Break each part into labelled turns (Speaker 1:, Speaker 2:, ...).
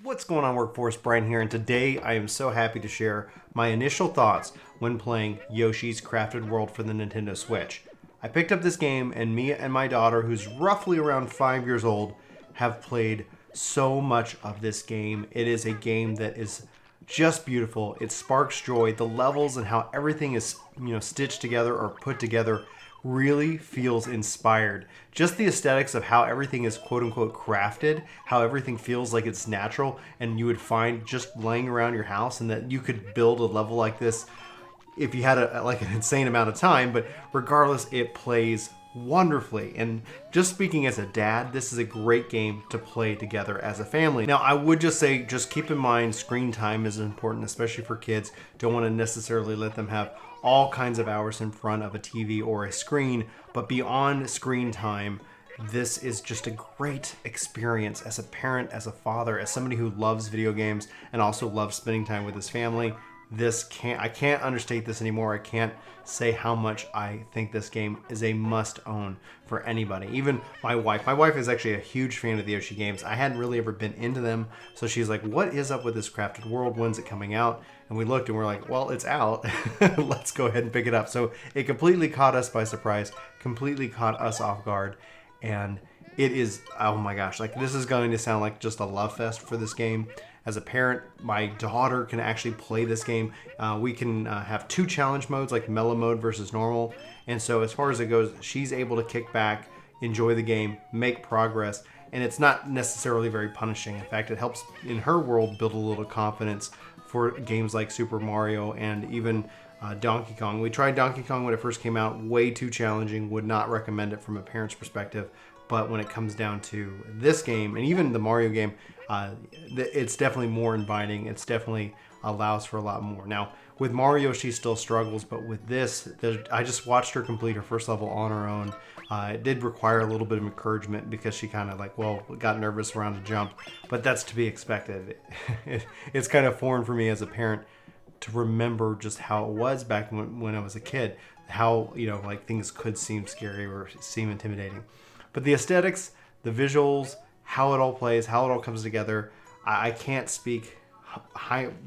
Speaker 1: What's going on, workforce? Bryan here, and today I am so happy to share my initial thoughts when playing Yoshi's Crafted World for the Nintendo Switch. I picked up this game, and me and my daughter, who's roughly around 5 years old, have played so much of this game. It is a game that is just beautiful. It sparks joy. The levels and how everything is, stitched together or put together really feels inspired. Just the aesthetics of how everything is quote unquote crafted, how everything feels like it's natural and you would find just laying around your house, and that you could build a level like this if you had an insane amount of time. But regardless, it plays wonderfully. And just speaking as a dad, this is a great game to play together as a family. Now, I would just say, just keep in mind screen time is important, especially for kids. Don't want to necessarily let them have all kinds of hours in front of a TV or a screen, but beyond screen time, this is just a great experience as a parent, as a father, as somebody who loves video games and also loves spending time with his family. I can't understate this anymore. I can't say how much I think this game is a must own for anybody. Even my wife. My wife is actually a huge fan of the Yoshi games. I hadn't really ever been into them. So she's like, what is up with this Crafted World? When's it coming out? And we looked and we're like, well, it's out. Let's go ahead and pick it up. So it completely caught us by surprise, completely caught us off guard. And it is, oh my gosh, like this is going to sound like just a love fest for this game. As a parent, my daughter can actually play this game. We can have two challenge modes, like mellow mode versus normal. And so as far as it goes, she's able to kick back, enjoy the game, make progress. And it's not necessarily very punishing. In fact, it helps in her world build a little confidence for games like Super Mario and even Donkey Kong. We tried Donkey Kong when it first came out, way too challenging, would not recommend it from a parent's perspective. But when it comes down to this game, and even the Mario game, it's definitely more inviting. It's definitely allows for a lot more. Now, with Mario, she still struggles, but with this, I just watched her complete her first level on her own. It did require a little bit of encouragement because she kind of got nervous around a jump, but that's to be expected. It's kind of foreign for me as a parent to remember just how it was back when I was a kid, how, things could seem scary or seem intimidating. But the aesthetics, the visuals, how it all plays, how it all comes together, I can't speak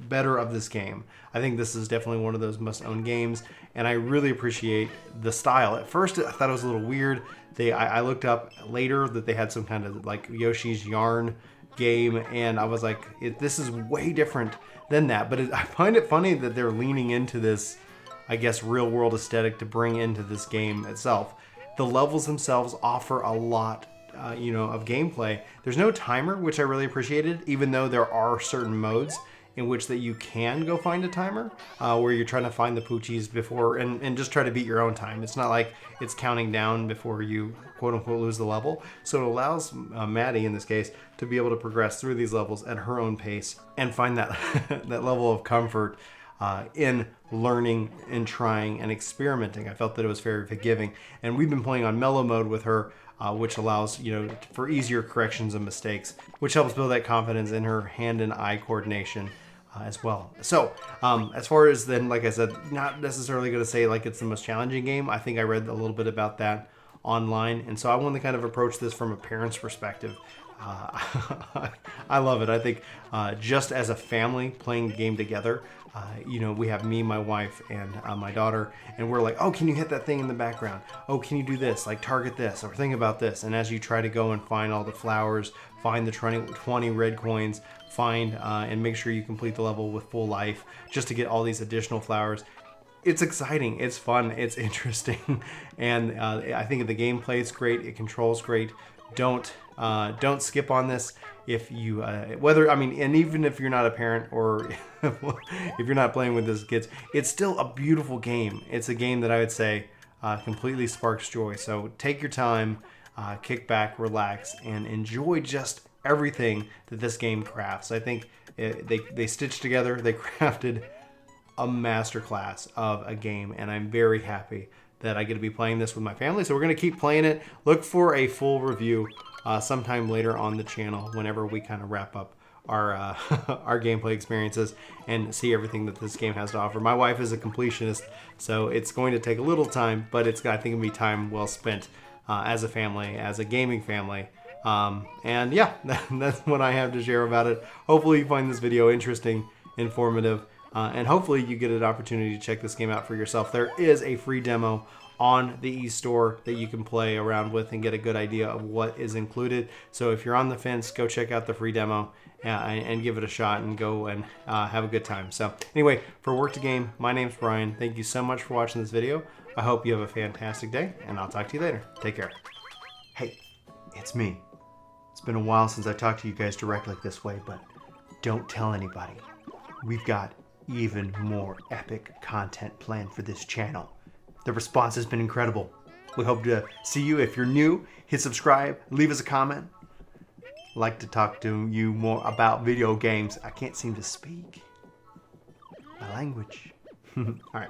Speaker 1: better of this game. I think this is definitely one of those must-own games, and I really appreciate the style. At first, I thought it was a little weird. I looked up later that they had some kind of like Yoshi's Yarn game, and I was like, this is way different than that. But I find it funny that they're leaning into this, I guess, real-world aesthetic to bring into this game itself. The levels themselves offer a lot, of gameplay. There's no timer, which I really appreciated, even though there are certain modes in which that you can go find a timer, where you're trying to find the Poochies before and just try to beat your own time. It's not like it's counting down before you quote unquote lose the level. So it allows Maddie, in this case, to be able to progress through these levels at her own pace and find that that level of comfort in learning and trying and experimenting. I felt that it was very forgiving. And we've been playing on mellow mode with her, which allows, for easier corrections of mistakes, which helps build that confidence in her hand and eye coordination as well. So as far as then, like I said, not necessarily going to say like it's the most challenging game. I think I read a little bit about that online. And so I want to kind of approach this from a parent's perspective. I love it. I think just as a family playing the game together, we have me, my wife, and my daughter, and we're like, oh, can you hit that thing in the background? Oh, can you do this? Like target this or think about this. And as you try to go and find all the flowers, find the 20 red coins, find and make sure you complete the level with full life just to get all these additional flowers. It's exciting, it's fun, it's interesting, and I think the gameplay is great, it controls great. Don't skip on this if you and even if you're not a parent or if you're not playing with these kids, it's still a beautiful game. It's a game that I would say completely sparks joy. So take your time, kick back, relax, and enjoy just everything that this game crafts. I think they stitched together, they crafted a masterclass of a game, and I'm very happy that I get to be playing this with my family. So we're going to keep playing it. Look for a full review sometime later on the channel whenever we kind of wrap up our our gameplay experiences and see everything that this game has to offer. My wife is a completionist, so it's going to take a little time, but I think it'll be time well spent as a family, as a gaming family, And yeah, that's what I have to share about it. Hopefully you find this video interesting, informative, and hopefully you get an opportunity to check this game out for yourself. There is a free demo on the eStore that you can play around with and get a good idea of what is included. So if you're on the fence, go check out the free demo and give it a shot and go and have a good time. So anyway, for Work to Game, my name's Bryan. Thank you so much for watching this video. I hope you have a fantastic day, and I'll talk to you later. Take care. Hey, it's me. It's been a while since I talked to you guys directly this way, but don't tell anybody. We've got even more epic content planned for this channel. The response has been incredible. We hope to see you. If you're new, hit subscribe, leave us a comment. I'd like to talk to you more about video games. I can't seem to speak my language. All right.